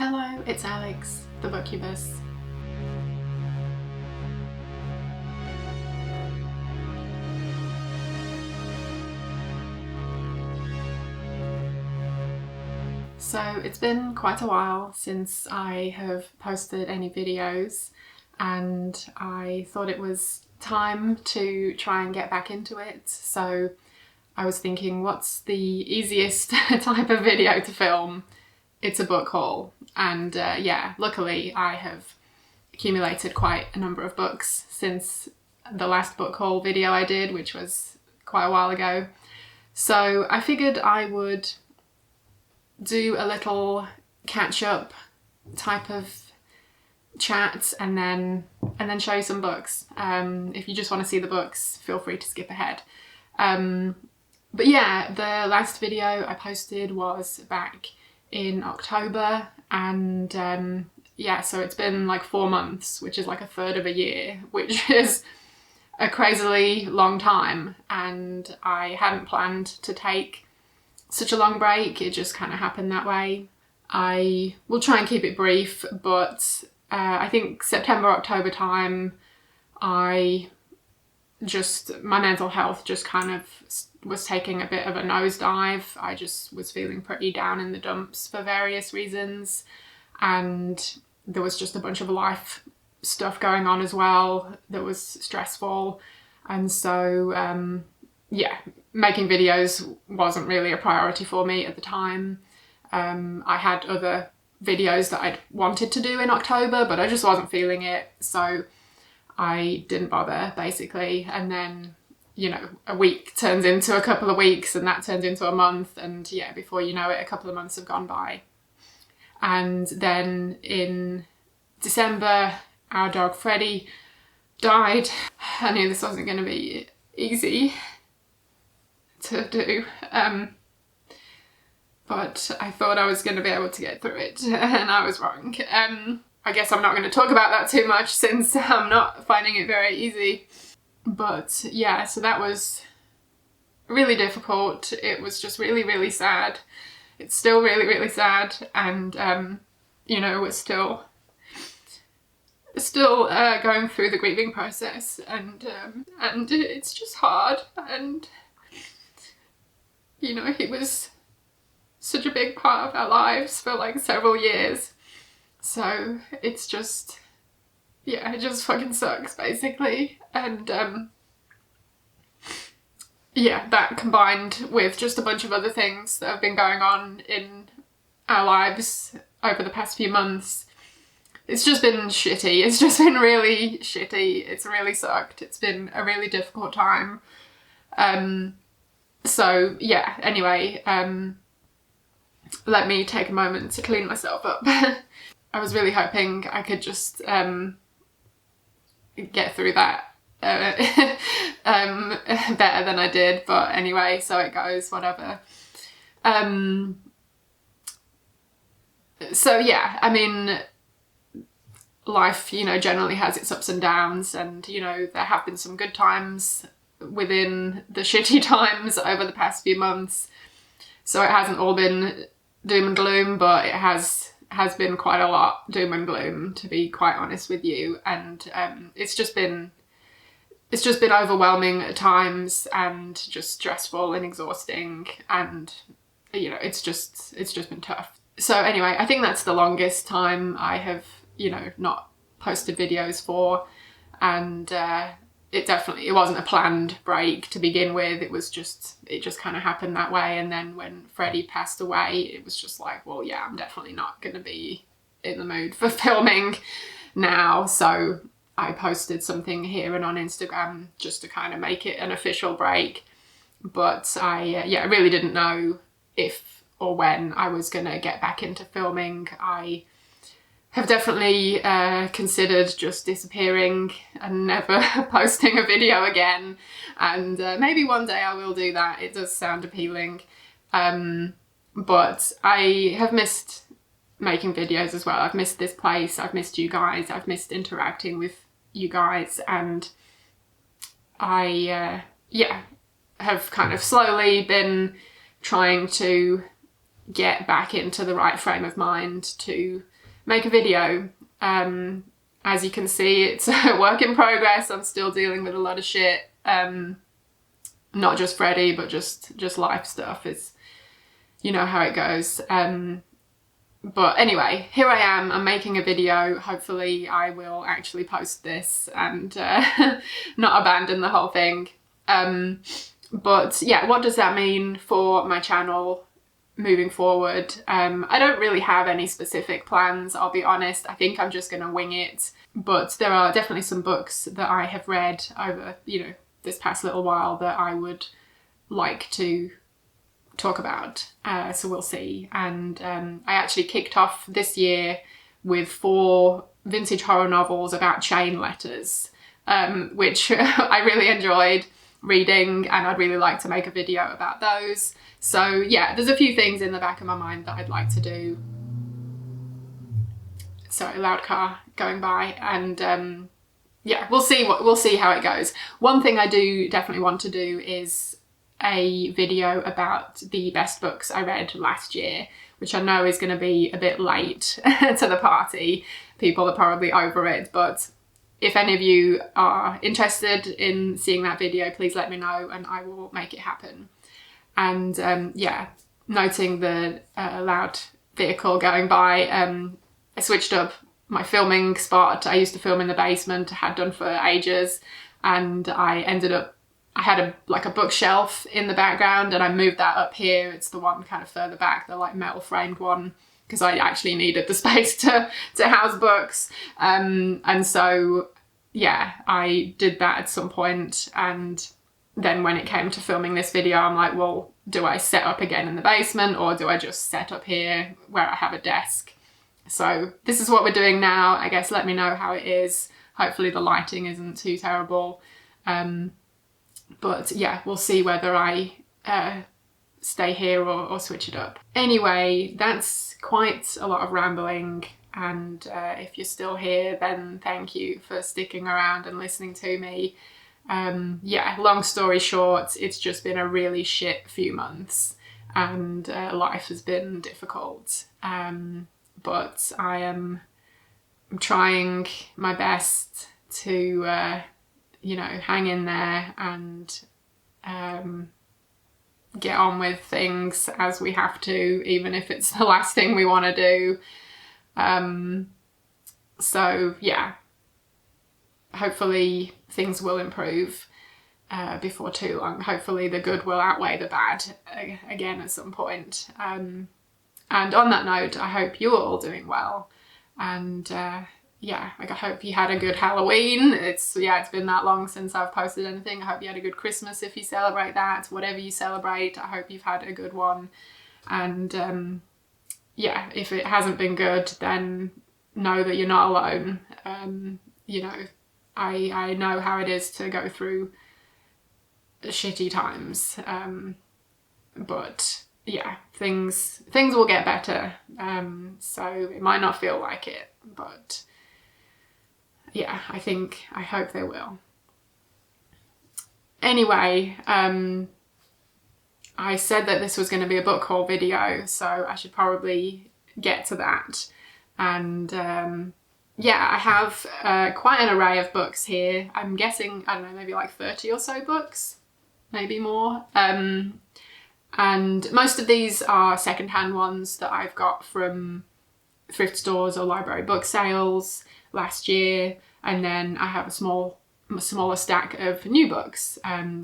Hello, it's Alex, the Bookubus. So it's been quite a while since I have posted any videos, and I thought it was time to try and get back into it. So I was thinking, what's the easiest type of video to film? It's a book haul. And yeah, luckily I have accumulated quite a number of books since the last book haul video I did, which was quite a while ago. So I figured I would do a little catch-up type of chat and then show you some books. If you just want to see the books, feel free to skip ahead. But yeah, the last video I posted was back in October, and yeah, so it's been like 4 months, which is like a third of a year, which is a crazily long time, and I hadn't planned to take such a long break. It just kind of happened that way. I will try and keep it brief, but I think September, October time, my mental health just kind of was taking a bit of a nosedive. I just was feeling pretty down in the dumps for various reasons, and there was just a bunch of life stuff going on as well that was stressful, and so yeah, making videos wasn't really a priority for me at the time. I had other videos that I'd wanted to do in October, but I just wasn't feeling it, so I didn't bother, basically. And then, you know, a week turns into a couple of weeks, and that turns into a month, and yeah, before you know it, a couple of months have gone by. And then in December, our dog Freddie died. I knew this wasn't going to be easy to do, but I thought I was going to be able to get through it, and I was wrong. I guess I'm not going to talk about that too much since I'm not finding it very easy. But yeah, so that was really difficult. It was just really, really sad. It's still really, really sad, and you know, we're still going through the grieving process, and it's just hard. And you know, he was such a big part of our lives for like several years. So it's just, yeah, it just fucking sucks, basically. And yeah, that combined with just a bunch of other things that have been going on in our lives over the past few months, it's just been shitty. It's just been really shitty. It's really sucked. It's been a really difficult time. So yeah, anyway, let me take a moment to clean myself up. I was really hoping I could just get through that better than I did, but anyway, so it goes, whatever. So yeah, I mean, life, you know, generally has its ups and downs, and you know, there have been some good times within the shitty times over the past few months. So it hasn't all been doom and gloom, but it has been quite a lot doom and gloom, to be quite honest with you. And it's just been overwhelming at times, and just stressful and exhausting, and you know, it's just been tough. So anyway, I think that's the longest time I have, you know, not posted videos for, and it wasn't a planned break to begin with. It just kind of happened that way. And then when Freddie passed away, it was just like, well, yeah, I'm definitely not going to be in the mood for filming now. So I posted something here and on Instagram just to kind of make it an official break. But I really didn't know if or when I was going to get back into filming. I have definitely considered just disappearing and never posting a video again, and maybe one day I will do that. It does sound appealing, but I have missed making videos as well. I've missed this place, I've missed you guys, I've missed interacting with you guys, and I have kind of slowly been trying to get back into the right frame of mind to make a video. As you can see, it's a work in progress. I'm still dealing with a lot of shit. Not just Freddie, but just life stuff. It's, you know how it goes. But anyway, here I am. I'm making a video. Hopefully I will actually post this and not abandon the whole thing. But yeah, what does that mean for my channel moving forward? I don't really have any specific plans, I'll be honest. I think I'm just going to wing it. But there are definitely some books that I have read over, you know, this past little while that I would like to talk about. So we'll see. And I actually kicked off this year with 4 vintage horror novels about chain letters, which I really enjoyed reading, and I'd really like to make a video about those. So yeah, there's a few things in the back of my mind that I'd like to do. Sorry, loud car going by. And yeah, we'll see how it goes. One thing I do definitely want to do is a video about the best books I read last year, which I know is going to be a bit late to the party. People are probably over it, but if any of you are interested in seeing that video, please let me know and I will make it happen. And yeah, noting the loud vehicle going by, I switched up my filming spot. I used to film in the basement, I had done for ages, and I had like a bookshelf in the background, and I moved that up here. It's the one kind of further back, the like metal framed one, because I actually needed the space to house books. And so yeah, I did that at some point, and then when it came to filming this video, I'm like, well, do I set up again in the basement, or do I just set up here where I have a desk? So this is what we're doing now. I guess let me know how it is. Hopefully the lighting isn't too terrible. But yeah, we'll see whether I stay here or switch it up. Anyway, that's quite a lot of rambling, and if you're still here, then thank you for sticking around and listening to me. Yeah, long story short, it's just been a really shit few months, and life has been difficult. But I'm trying my best to you know, hang in there and get on with things as we have to, even if it's the last thing we want to do. So yeah, hopefully things will improve before too long. Hopefully the good will outweigh the bad again at some point. And on that note, I hope you're all doing well, and yeah, like I hope you had a good Halloween. It's been that long since I've posted anything. I hope you had a good Christmas if you celebrate that. Whatever you celebrate, I hope you've had a good one. And yeah, if it hasn't been good, then know that you're not alone. You know, I know how it is to go through shitty times. But yeah, things will get better. So it might not feel like it, but yeah, I hope they will. Anyway, I said that this was going to be a book haul video, so I should probably get to that. And yeah, I have quite an array of books here. I'm guessing, I don't know, maybe like 30 or so books, maybe more. And most of these are secondhand ones that I've got from thrift stores or library book sales last year. And then I have a smaller stack of new books,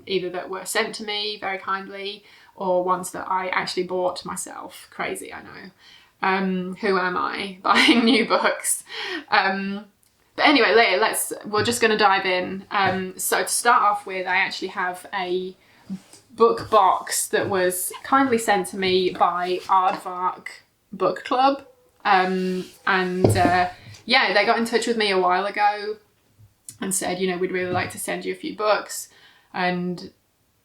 either that were sent to me very kindly or ones that I actually bought myself. Crazy, I know. Who am I buying new books? But anyway, we're just going to dive in. So to start off with, I actually have a book box that was kindly sent to me by Aardvark Book Club. Yeah, they got in touch with me a while ago and said, you know, we'd really like to send you a few books. And,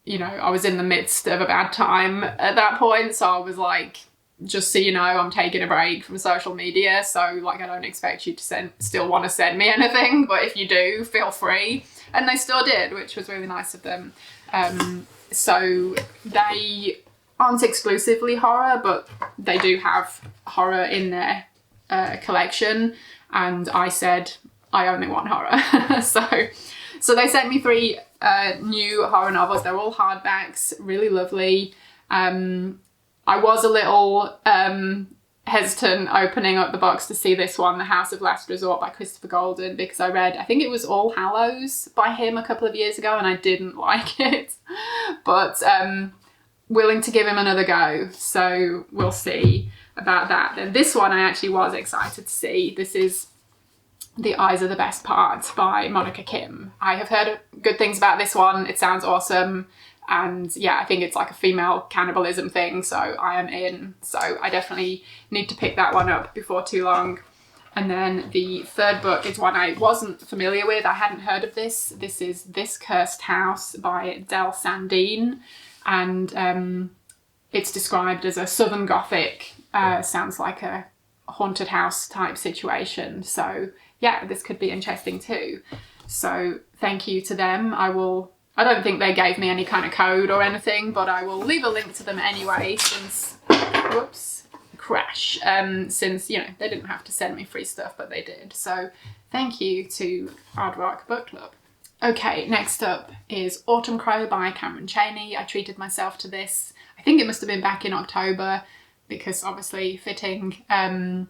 you know, I was in the midst of a bad time at that point. So I was like, just so you know, I'm taking a break from social media. So like, I don't expect you to still want to send me anything, but if you do, feel free. And they still did, which was really nice of them. So they aren't exclusively horror, but they do have horror in their collection, and I said I only want horror. so they sent me 3 new horror novels. They're all hardbacks, really lovely. I was a little hesitant opening up the box to see this one, The House of Last Resort by Christopher Golden, because I read, I think it was All Hallows by him a couple of years ago, and I didn't like it. But willing to give him another go, so we'll see about that. Then this one I actually was excited to see. This is The Eyes Are the Best Part by Monica Kim. I have heard good things about this one. It sounds awesome, and yeah, I think it's like a female cannibalism thing, so I am in. So I definitely need to pick that one up before too long. And then the third book is one I wasn't familiar with. I hadn't heard of this. This is This Cursed House by Del Sandine, and it's described as a Southern Gothic, sounds like a haunted house type situation. So yeah, this could be interesting too. So thank you to them. I don't think they gave me any kind of code or anything, but I will leave a link to them anyway, since, whoops, crash, since, you know, they didn't have to send me free stuff, but they did. So thank you to Aardvark Book Club. Okay, next up is Autumn Crow by Cameron Chaney. I treated myself to this. I think it must have been back in October, because obviously fitting. And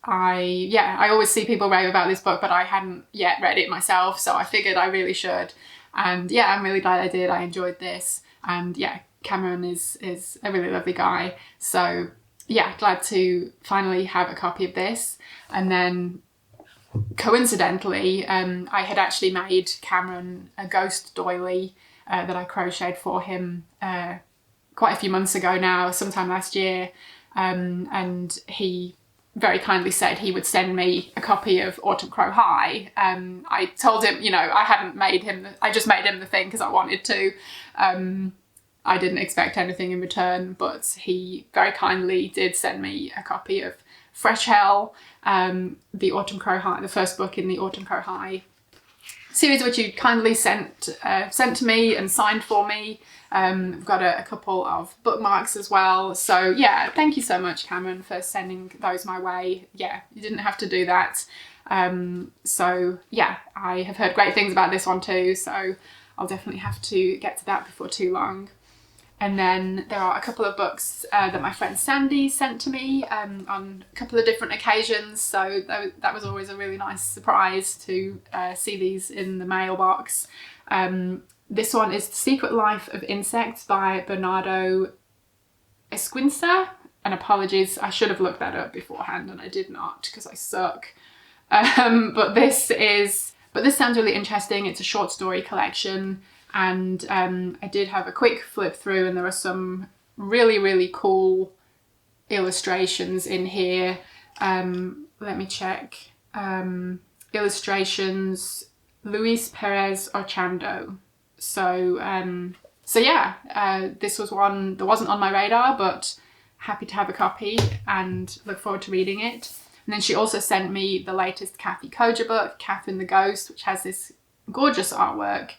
I always see people rave about this book, but I hadn't yet read it myself, so I figured I really should. And yeah, I'm really glad I did. I enjoyed this. And yeah, Cameron is a really lovely guy. So yeah, glad to finally have a copy of this. And then coincidentally, I had actually made Cameron a ghost doily that I crocheted for him quite a few months ago now, sometime last year. And he very kindly said he would send me a copy of Autumn Crow High. I told him, you know, I just made him the thing because I wanted to. I didn't expect anything in return, but he very kindly did send me a copy of Fresh Hell, the Autumn Crow High, the first book in the Autumn Crow High series, which you kindly sent to me and signed for me. I've got a couple of bookmarks as well. So yeah, thank you so much, Cameron, for sending those my way. Yeah, you didn't have to do that. So yeah, I have heard great things about this one too, so I'll definitely have to get to that before too long. And then there are a couple of books that my friend Sandy sent to me on a couple of different occasions. So that was always a really nice surprise to see these in the mailbox. This one is The Secret Life of Insects by Bernardo Esquinca. And apologies, I should have looked that up beforehand and I did not because I suck. But this sounds really interesting. It's a short story collection. And I did have a quick flip through, and there are some really, really cool illustrations in here. Let me check. Illustrations, Luis Perez Ochando. So yeah, this was one that wasn't on my radar, but happy to have a copy and look forward to reading it. And then she also sent me the latest Kathy Koja book, Catherine the Ghost, which has this gorgeous artwork.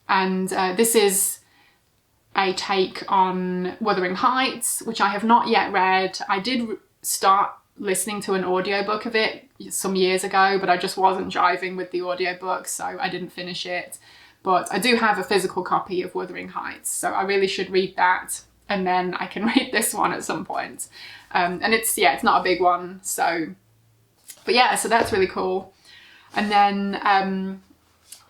And this is a take on Wuthering Heights, which I have not yet read. I did start listening to an audiobook of it some years ago, but I just wasn't jiving with the audiobook, so I didn't finish it. But I do have a physical copy of Wuthering Heights, so I really should read that, and then I can read this one at some point. And it's not a big one, but yeah, so that's really cool. And then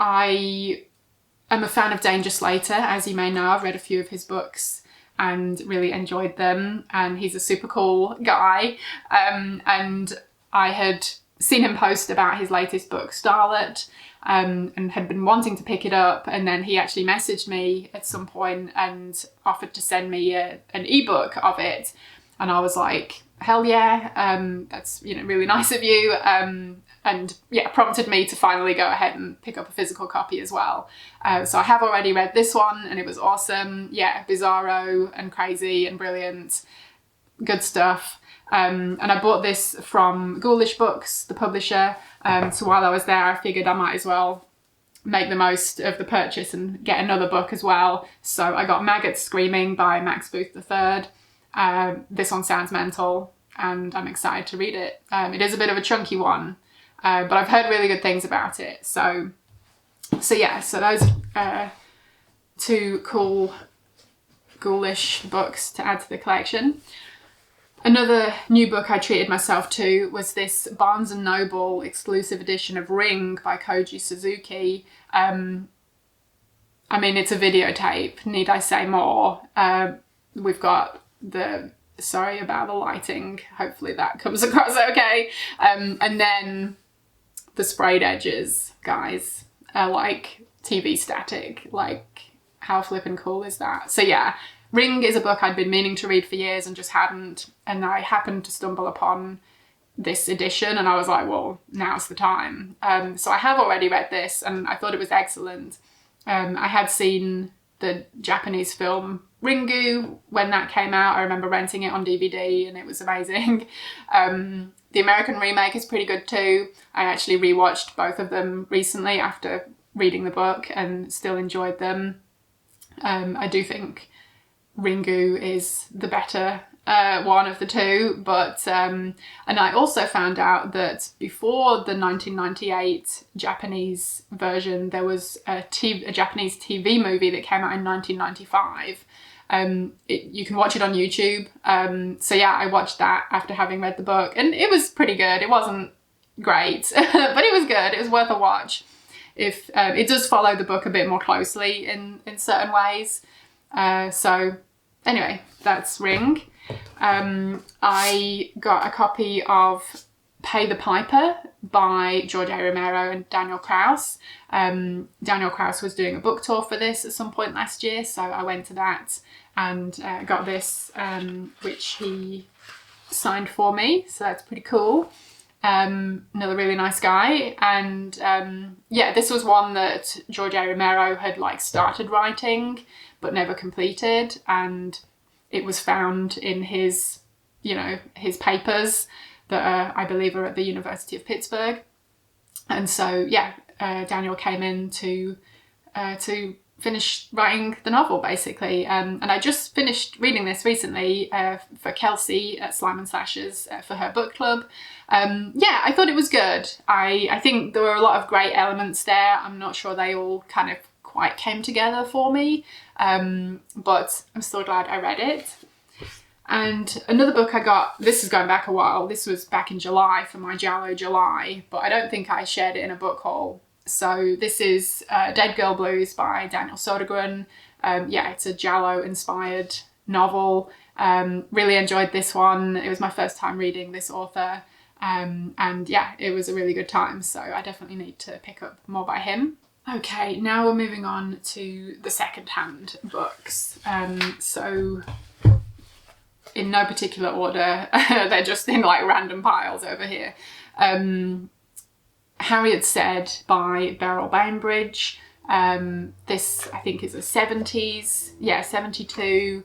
I'm a fan of Danger Slater, as you may know. I've read a few of his books and really enjoyed them, and he's a super cool guy. And I had seen him post about his latest book, Starlet, and had been wanting to pick it up, and then he actually messaged me at some point and offered to send me an ebook of it, and I was like, hell yeah, that's really nice of you. And yeah, prompted me to finally go ahead and pick up a physical copy as well. So I have already read this one and it was awesome. Yeah, bizarro and crazy and brilliant. Good stuff. And I bought this from Ghoulish Books, the publisher. So while I was there, I figured I might as well make the most of the purchase and get another book as well. So I got Maggots Screaming by Max Booth III. This one sounds mental and I'm excited to read it. It is a bit of a chunky one, but I've heard really good things about it. So yeah, so those two ghoulish books to add to the collection. Another new book I treated myself to was this Barnes & Noble exclusive edition of Ring by Koji Suzuki. I mean, it's a videotape, need I say more? We've got sorry about the lighting, hopefully that comes across okay. And then the sprayed edges, guys, are like TV static. Like, how flippin' cool is that? So yeah, Ring is a book I'd been meaning to read for years and just hadn't, and I happened to stumble upon this edition and I was like, well, now's the time. So I have already read this and I thought it was excellent. I had seen the Japanese film Ringu when that came out. I remember renting it on DVD and it was amazing. The American remake is pretty good too. I actually rewatched both of them recently after reading the book and still enjoyed them. I do think Ringu is the better one of the two, but and I also found out that before the 1998 Japanese version, there was a Japanese TV movie that came out in 1995. You can watch it on YouTube. So yeah, I watched that after having read the book, and it was pretty good. It wasn't great, but it was good. It was worth a watch. If it does follow the book a bit more closely in certain ways. So anyway, that's Ring. I got a copy of Pay the Piper by George A. Romero and Daniel Kraus. Daniel Kraus was doing a book tour for this at some point last year, so I went to that and got this, which he signed for me, so that's pretty cool. Another really nice guy, and yeah, this was one that George A. Romero had like started writing but never completed, and it was found in his, his papers that I believe are at the University of Pittsburgh. And so yeah, Daniel came in to finish writing the novel basically, and I just finished reading this recently for Kelsey at Slime and Slashes for her book club. Yeah, I thought it was good. I think there were a lot of great elements there. I'm not sure they all kind of quite came together for me, but I'm still glad I read it. And another book I got, this is going back a while, this was back in July for my Jallo July, but I don't think I shared it in a book haul. So this is Dead Girl Blues by Daniel Sodergren. Yeah, it's a Jallo inspired novel. Really enjoyed this one. It was my first time reading this author. And yeah, it was a really good time. So I definitely need to pick up more by him. Okay, now we're moving on to the secondhand books. So in no particular order, they're just in like random piles over here. Harriet Said by Beryl Bainbridge. This I think is a 70s, yeah, 72.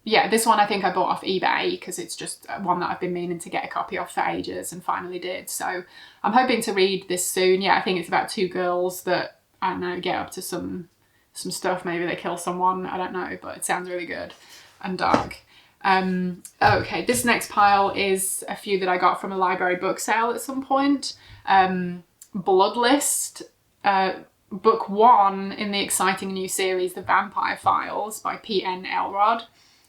Yeah, this one I think I bought off eBay because it's just one that I've been meaning to get a copy of for ages and finally did. So I'm hoping to read this soon. Yeah, I think it's about two girls that, I don't know, get up to some stuff. Maybe they kill someone, I don't know, but it sounds really good and dark. Okay, this next pile is a few that I got from a library book sale at some point. Bloodlist, book 1 in the exciting new series, The Vampire Files by P.N. Elrod.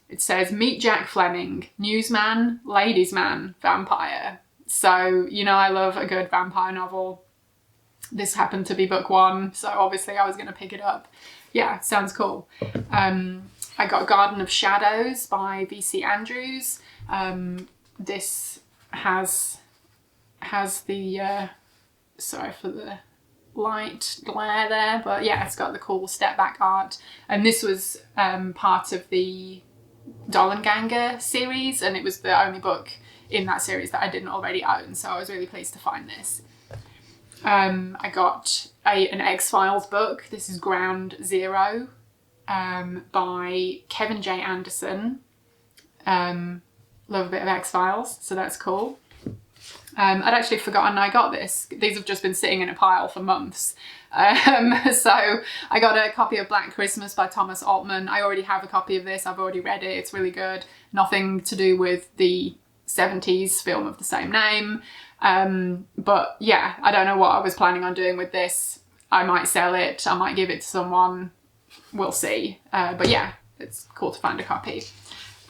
It says, meet Jack Fleming, newsman, ladies' man, vampire. So, I love a good vampire novel. This happened to be book 1, so obviously I was going to pick it up. Yeah, sounds cool. I got Garden of Shadows by V.C. Andrews. This has the, sorry for the light glare there, but yeah, it's got the cool step back art. And this was part of the Dollenganger series, and it was the only book in that series that I didn't already own, so I was really pleased to find this. I got an X-Files book. This is Ground Zero by Kevin J. Anderson. Love a bit of X-Files, so that's cool. I'd actually forgotten I got this. These have just been sitting in a pile for months. So I got a copy of Black Christmas by Thomas Altman. I already have a copy of this. I've already read it. It's really good. Nothing to do with the 70s film of the same name. But yeah, I don't know what I was planning on doing with this. I might sell it. I might give it to someone. We'll see. But yeah, it's cool to find a copy.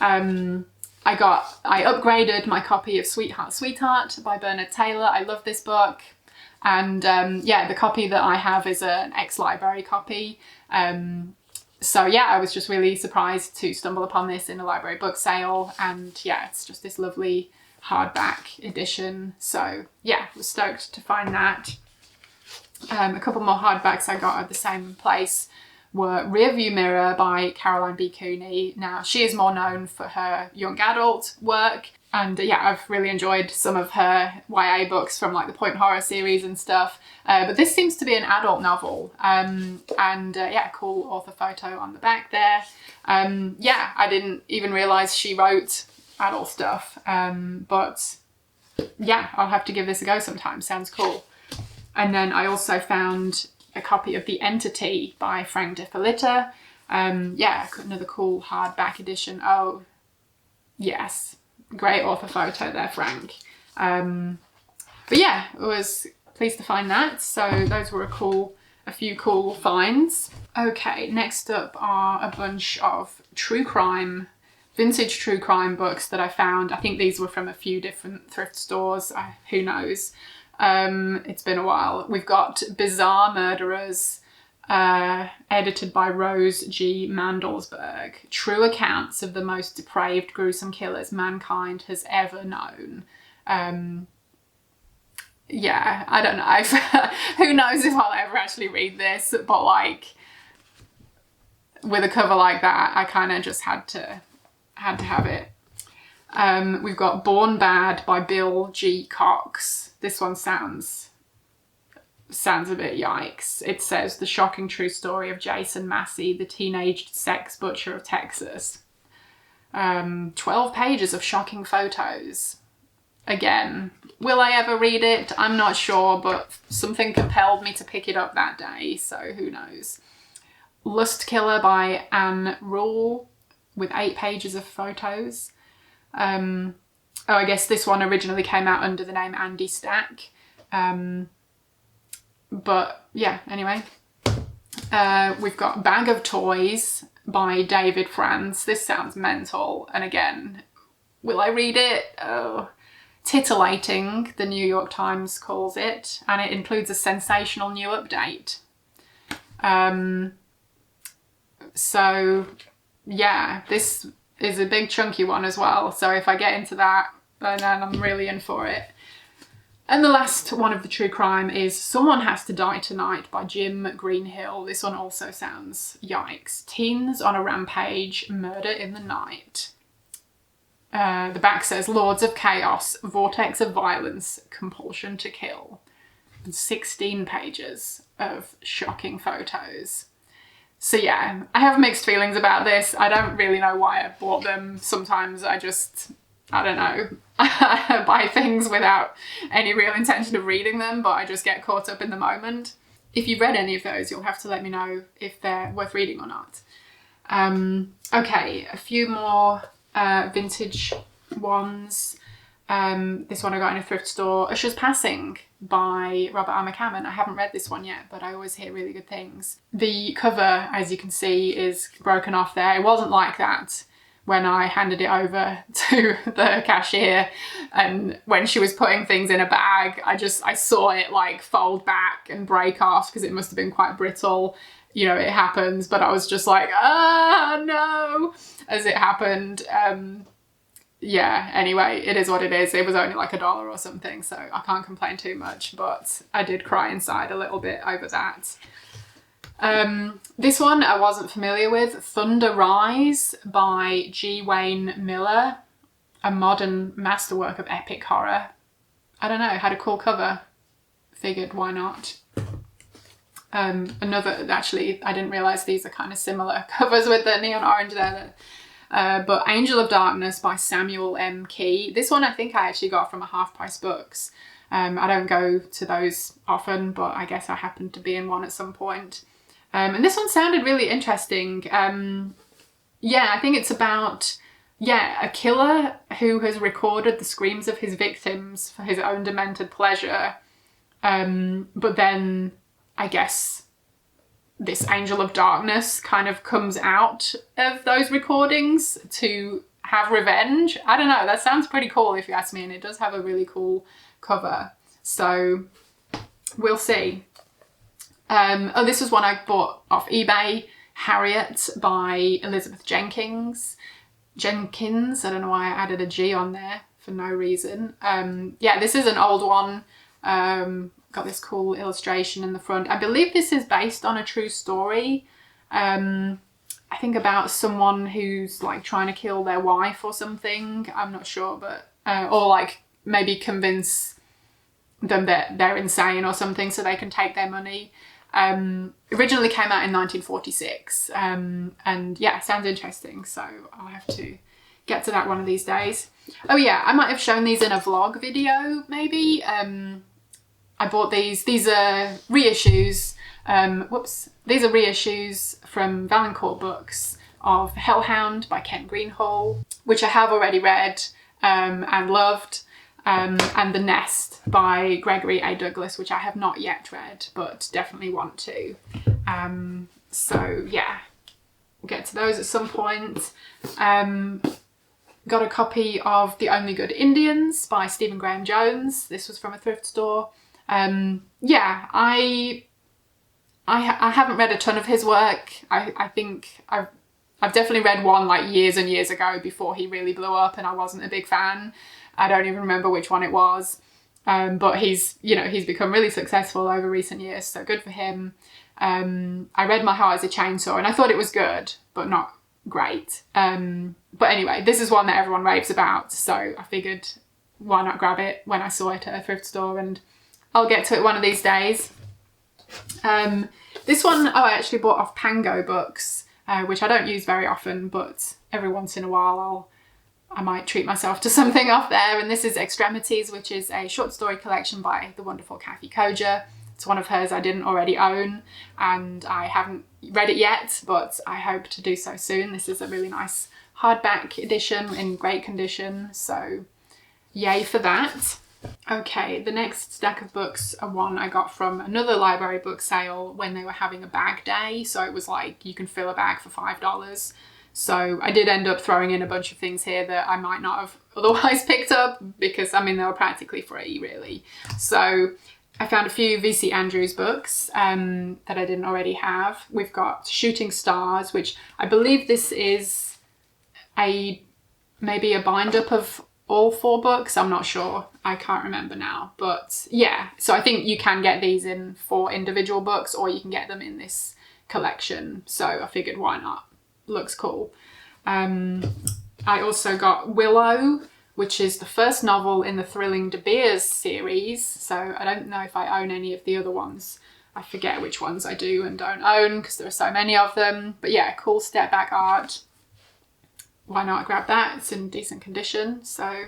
I upgraded my copy of Sweetheart, Sweetheart by Bernard Taylor. I love this book. And yeah, the copy that I have is an ex-library copy. So yeah, I was just really surprised to stumble upon this in a library book sale. And yeah, it's just this lovely hardback edition. So yeah, was stoked to find that. A couple more hardbacks I got at the same place were Rearview Mirror by Caroline B. Cooney. Now, she is more known for her young adult work. And yeah, I've really enjoyed some of her YA books from like the Point Horror series and stuff. But this seems to be an adult novel. Yeah, cool author photo on the back there. Yeah, I didn't even realise she wrote adult stuff. But yeah, I'll have to give this a go sometime. Sounds cool. And then I also found a copy of The Entity by Frank De Felitta. Yeah, another cool hardback edition. Oh, yes. Great author photo there, Frank. But yeah, I was pleased to find that. So those were a few cool finds. Okay, next up are a bunch of vintage true crime books that I found. I think these were from a few different thrift stores. Who knows? It's been a while. We've got Bizarre Murderers, edited by Rose G. Mandelsberg. True accounts of the most depraved, gruesome killers mankind has ever known. Yeah, I don't know. Who knows if I'll ever actually read this, but like, with a cover like that, I kind of just had to have it. We've got Born Bad by Bill G. Cox. This one sounds a bit yikes. It says the shocking true story of Jason Massey, the teenage sex butcher of Texas. 12 pages of shocking photos. Again, will I ever read it? I'm not sure, but something compelled me to pick it up that day, so who knows. Lust Killer by Anne Rule with 8 pages of photos. Oh, I guess this one originally came out under the name Andy Stack. But yeah, anyway. We've got Bag of Toys by David Franz. This sounds mental. And again, will I read it? Oh, titillating, the New York Times calls it. And it includes a sensational new update. So yeah, this is a big chunky one as well. So if I get into that, then I'm really in for it. And the last one of the true crime is Someone Has to Die Tonight by Jim Greenhill. This one also sounds yikes. Teens on a rampage, murder in the night. The back says Lords of Chaos, vortex of violence, compulsion to kill. And 16 pages of shocking photos. So yeah, I have mixed feelings about this. I don't really know why I bought them. Sometimes I don't know, I buy things without any real intention of reading them, but I just get caught up in the moment. If you've read any of those, you'll have to let me know if they're worth reading or not. Okay, a few more vintage ones. This one I got in a thrift store. Usher's Passing by Robert R. McCammon. I haven't read this one yet, but I always hear really good things. The cover, as you can see, is broken off there. It wasn't like that when I handed it over to the cashier, and when she was putting things in a bag, I saw it like fold back and break off because it must have been quite brittle. You know, it happens, but I was just like, no, as it happened. Yeah, anyway, it is what it is. It was only like $1 or something, so I can't complain too much, but I did cry inside a little bit over that. This one I wasn't familiar with, Thunder Rise by G. Wayne Miller, a modern masterwork of epic horror. I don't know, it had a cool cover. Figured, why not? Actually, I didn't realise these are kind of similar covers with the neon orange there. but Angel of Darkness by Samuel M. Key. This one I think I actually got from a Half Price Books. I don't go to those often, but I guess I happened to be in one at some point. And this one sounded really interesting. Yeah, I think it's about, a killer who has recorded the screams of his victims for his own demented pleasure. But then, I guess, this Angel of Darkness kind of comes out of those recordings to have revenge. I don't know, that sounds pretty cool if you ask me, and it does have a really cool cover. So, we'll see. Oh, this was one I bought off eBay. Harriet by Elizabeth Jenkins. I don't know why I added a G on there for no reason. Yeah, this is an old one. Got this cool illustration in the front. I believe this is based on a true story. I think about someone who's like trying to kill their wife or something. I'm not sure, but or like maybe convince them that they're insane or something so they can take their money. Originally came out in 1946, and yeah, sounds interesting, so I'll have to get to that one of these days. Oh yeah, I might have shown these in a vlog video, maybe. I bought these are reissues, these are reissues from Valancourt Books of Hellhound by Ken Greenhall, which I have already read and loved. And The Nest by Gregory A. Douglas, which I have not yet read, but definitely want to. So yeah, we'll get to those at some point. Got a copy of The Only Good Indians by Stephen Graham Jones. This was from a thrift store. Yeah, I haven't read a ton of his work. I think I've definitely read one like years and years ago before he really blew up, and I wasn't a big fan. I don't even remember which one it was. But he's become really successful over recent years, so good for him. I read My Heart is a Chainsaw and I thought it was good, but not great. But anyway, this is one that everyone raves about, so I figured why not grab it when I saw it at a thrift store, and I'll get to it one of these days. This one, I actually bought off Pango Books, which I don't use very often, but every once in a while I might treat myself to something off there. And this is Extremities, which is a short story collection by the wonderful Kathy Koja. It's one of hers I didn't already own, and I haven't read it yet, but I hope to do so soon. This is a really nice hardback edition in great condition, so yay for that. Okay, the next stack of books are one I got from another library book sale when they were having a bag day. So it was like you can fill a bag for $5. So I did end up throwing in a bunch of things here that I might not have otherwise picked up because, I mean, they were practically free, really. So I found a few V.C. Andrews books that I didn't already have. We've got Shooting Stars, which I believe this is maybe a bind-up of all 4 books. I'm not sure. I can't remember now. But yeah, so I think you can get these in 4 individual books, or you can get them in this collection. So I figured, why not? Looks cool. I also got Willow, which is the first novel in the Thrilling De Beers series. So I don't know if I own any of the other ones. I forget which ones I do and don't own because there are so many of them. But yeah, cool step back art. Why not grab that? It's in decent condition. So,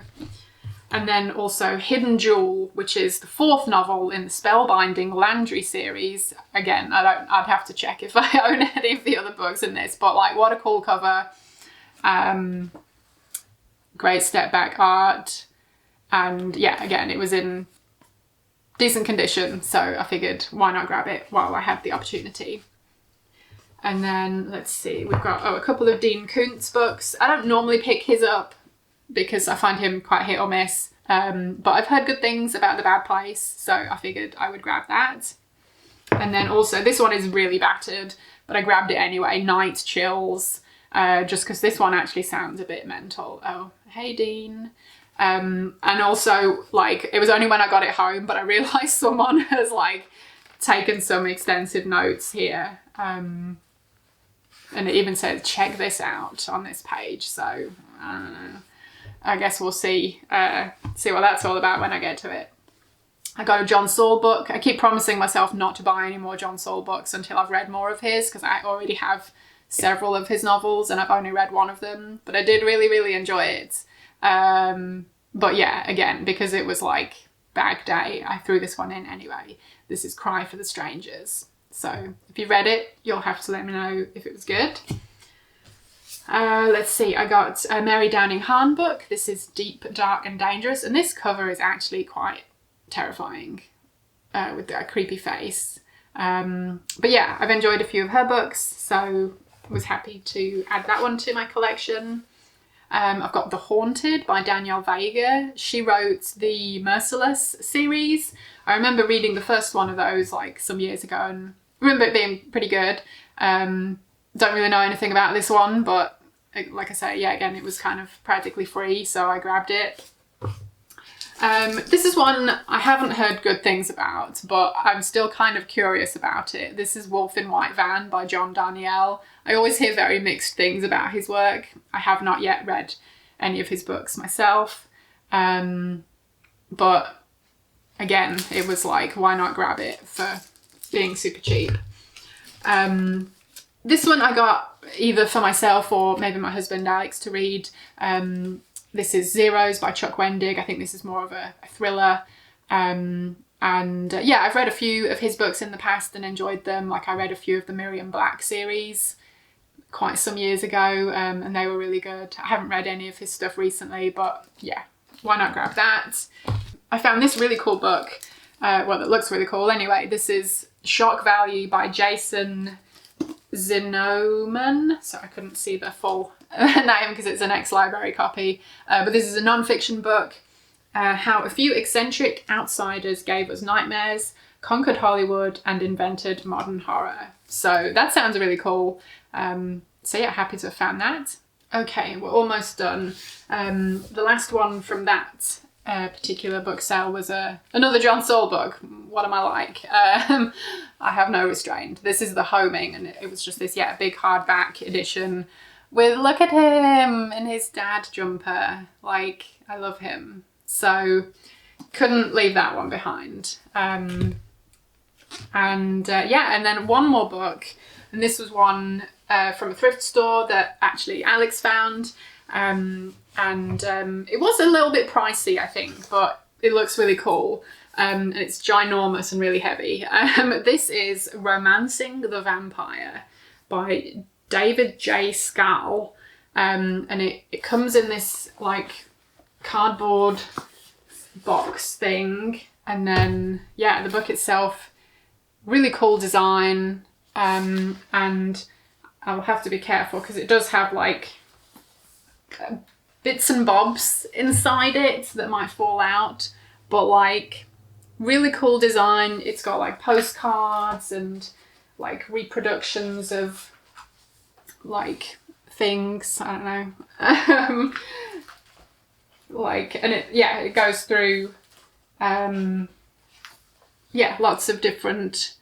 and then also Hidden Jewel, which is the 4th novel in the Spellbinding Landry series. Again, I'd have to check if I own any of the other books in this, but like, what a cool cover. Great step back art. And yeah, again, it was in decent condition, so I figured why not grab it while I had the opportunity. And then let's see, we've got a couple of Dean Koontz books. I don't normally pick his up because I find him quite hit or miss, but I've heard good things about The Bad Place, so I figured I would grab that. And then also, this one is really battered, but I grabbed it anyway, Night Chills, just because this one actually sounds a bit mental. Oh, hey Dean. And also, like, it was only when I got it home, but I realised someone has like taken some extensive notes here. And it even says, check this out on this page. So, I don't know. I guess we'll see what that's all about when I get to it. I got a John Saul book. I keep promising myself not to buy any more John Saul books until I've read more of his, because I already have several of his novels and I've only read one of them, but I did really enjoy it. But yeah, again, because it was like bag day, I threw this one in anyway. This is Cry for the Strangers. So if you read it, you'll have to let me know if it was good. Let's see, I got a Mary Downing Hahn book. This is Deep, Dark and Dangerous, and this cover is actually quite terrifying with that creepy face. But yeah, I've enjoyed a few of her books, so was happy to add that one to my collection. I've got The Haunted by Danielle Vega. She wrote the Merciless series. I remember reading the first one of those like some years ago and remember it being pretty good. Don't really know anything about this one, but like I say, yeah, again, it was kind of practically free, so I grabbed it. This is one I haven't heard good things about, but I'm still kind of curious about it. This is Wolf in White Van by John Daniel. I always hear very mixed things about his work. I have not yet read any of his books myself. But again, it was like, why not grab it for being super cheap? This one I got either for myself or maybe my husband Alex to read. This is Zeros by Chuck Wendig. I think this is more of a thriller. Yeah, I've read a few of his books in the past and enjoyed them. Like I read a few of the Miriam Black series quite some years ago, and they were really good. I haven't read any of his stuff recently, but yeah, why not grab that? I found this really cool book. Well, it looks really cool anyway. This is Shock Value by Jason Zinoman. So I couldn't see the full name because it's an ex-library copy. But this is a non-fiction book. How a few eccentric outsiders gave us nightmares, conquered Hollywood, and invented modern horror. So that sounds really cool. So yeah, happy to have found that. Okay, we're almost done. The last one from that particular book sale was another John Saul book. What am I like? I have no restraint. This is The Homing, and it was just this, yeah, big hardback edition with, look at him in his dad jumper. Like, I love him. So couldn't leave that one behind. Yeah, and then one more book, and this was one from a thrift store that actually Alex found. It was a little bit pricey, I think, but it looks really cool. And it's ginormous and really heavy. This is Romancing the Vampire by David J. Scal. And it comes in this like cardboard box thing. And then, yeah, the book itself, really cool design. And I'll have to be careful because it does have like bits and bobs inside it that might fall out, but like really cool design. It's got like postcards and like reproductions of like things, I don't know. Like, and it goes through lots of different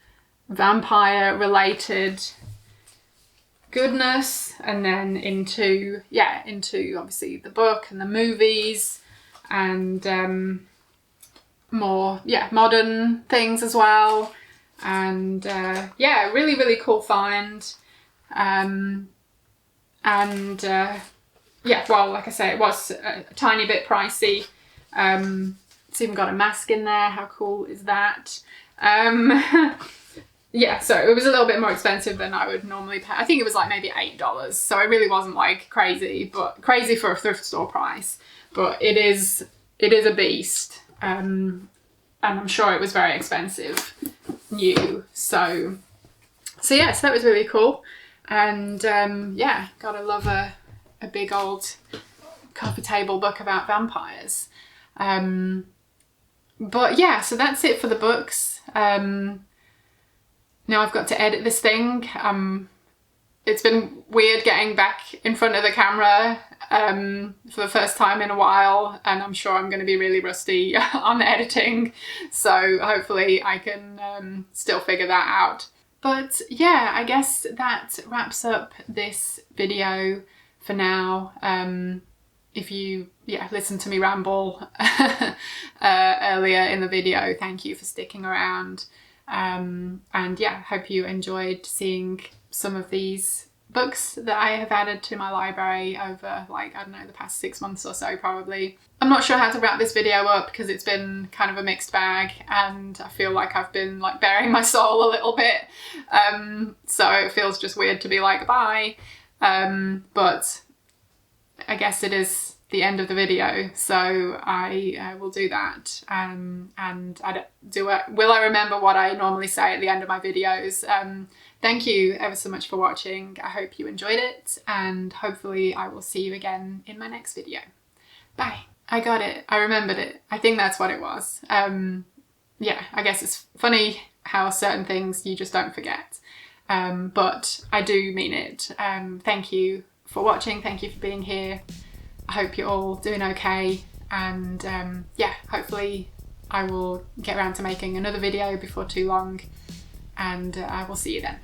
vampire related goodness, and then into obviously the book and the movies and more modern things as well. And really cool find. Well, like I say, it was a tiny bit pricey. It's even got a mask in there. How cool is that? Yeah, so it was a little bit more expensive than I would normally pay. I think it was like maybe $8. So it really wasn't like crazy, but crazy for a thrift store price. But it is a beast. And I'm sure it was very expensive new. So that was really cool. And gotta love a big old coffee table book about vampires. But yeah, so that's it for the books. Now I've got to edit this thing. It's been weird getting back in front of the camera for the first time in a while, and I'm sure I'm going to be really rusty on editing. So hopefully I can still figure that out. But yeah, I guess that wraps up this video for now. If you listened to me ramble earlier in the video, thank you for sticking around. And yeah, hope you enjoyed seeing some of these books that I have added to my library over, like, I don't know, the past 6 months or so probably. I'm not sure how to wrap this video up because it's been kind of a mixed bag and I feel like I've been like bearing my soul a little bit. So it feels just weird to be like bye. But I guess it is the end of the video, so I will do that. And will I remember what I normally say at the end of my videos? Thank you ever so much for watching. I hope you enjoyed it, and hopefully I will see you again in my next video. Bye. I got it. I remembered it. I think that's what it was. Yeah, I guess it's funny how certain things you just don't forget. But I do mean it. Thank you for watching. Thank you for being here. I hope you're all doing okay, and yeah, hopefully I will get around to making another video before too long, and I will see you then.